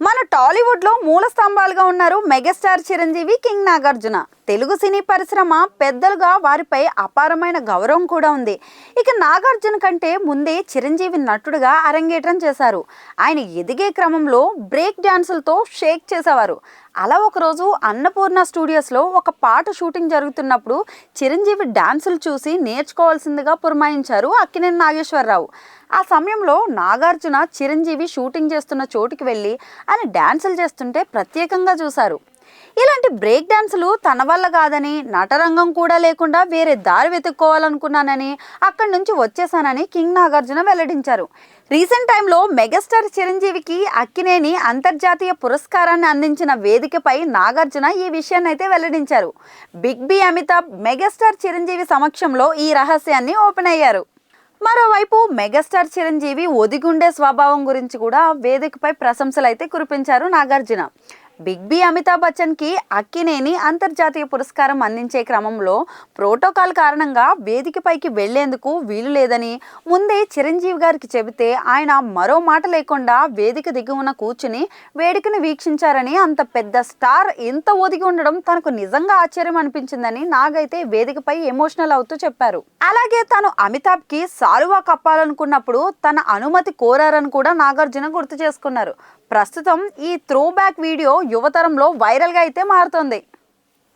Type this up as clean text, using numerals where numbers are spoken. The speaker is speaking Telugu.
మన టాలీవుడ్ లో మూల స్తంభాలుగా ఉన్నారు మెగాస్టార్ చిరంజీవి, కింగ్ నాగార్జున. తెలుగు సినీ పరిశ్రమ పెద్దలుగా వారిపై అపారమైన గౌరవం కూడా ఉంది. ఇక నాగార్జున కంటే ముందే చిరంజీవి నటుడుగా అరంగేట్రం చేశారు. ఆయన ఎదిగే క్రమంలో బ్రేక్ డాన్సులతో షేక్ చేసేవారు. అలా ఒకరోజు అన్నపూర్ణ స్టూడియోస్లో ఒక పాట షూటింగ్ జరుగుతున్నప్పుడు చిరంజీవి డాన్సులు చూసి నేర్చుకోవాల్సిందిగా పురమాయించారు అక్కినేని నాగేశ్వరరావు. ఆ సమయంలో నాగార్జున చిరంజీవి షూటింగ్ చేస్తున్న చోటుకి వెళ్ళి ఆయన డాన్సులు చేస్తుంటే ప్రత్యేకంగా చూశారు. ఇలాంటి బ్రేక్ డాన్సులు తన వల్ల కాదని, నటరంగం కూడా లేకుండా వేరే దారి వెతుక్కోవాలనుకున్నానని, అక్కడి నుంచి వచ్చేసానని కింగ్ నాగార్జున వెల్లడించారు. రీసెంట్ టైంలో మెగాస్టార్ చిరంజీవికి అక్కినేని అంతర్జాతీయ పురస్కారాన్ని అందించిన వేదికపై నాగార్జున ఈ విషయాన్ని అయితే వెల్లడించారు. Big B Amitabh megastar Chiranjeevi సమక్షంలో ఈ రహస్యాన్ని ఓపెన్ అయ్యారు. మరోవైపు మెగాస్టార్ చిరంజీవి ఒదిగుండే స్వభావం గురించి కూడా వేదికపై ప్రశంసలు అయితే కురిపించారు నాగార్జున. బిగ్ బి అమితాబ్ బచ్చన్కి అక్కినేని అంతర్జాతీయ పురస్కారం అందించే క్రమంలో ప్రోటోకాల్ కారణంగా వేదికపైకి వెళ్లేందుకు వీలు లేదని ముందే చిరంజీవి గారికి చెబితే ఆయన మరో మాట లేకుండా వేదిక దిగువన కూర్చుని వేడుకను వీక్షించారని, అంత పెద్ద స్టార్ ఎంత ఒదిగి ఉండడం తనకు నిజంగా ఆశ్చర్యం అనిపించిందని నాగైతే వేదికపై ఎమోషనల్ అవుతూ చెప్పారు. అలాగే తాను అమితాబ్కి సాలువా కప్పాలనుకున్నప్పుడు తన అనుమతి కోరారని కూడా నాగార్జున గుర్తు చేసుకున్నారు. ప్రస్తుతం ఈ త్రో బ్యాక్ వీడియో యువతరంలో వైరల్గా అయితే మారుతోంది.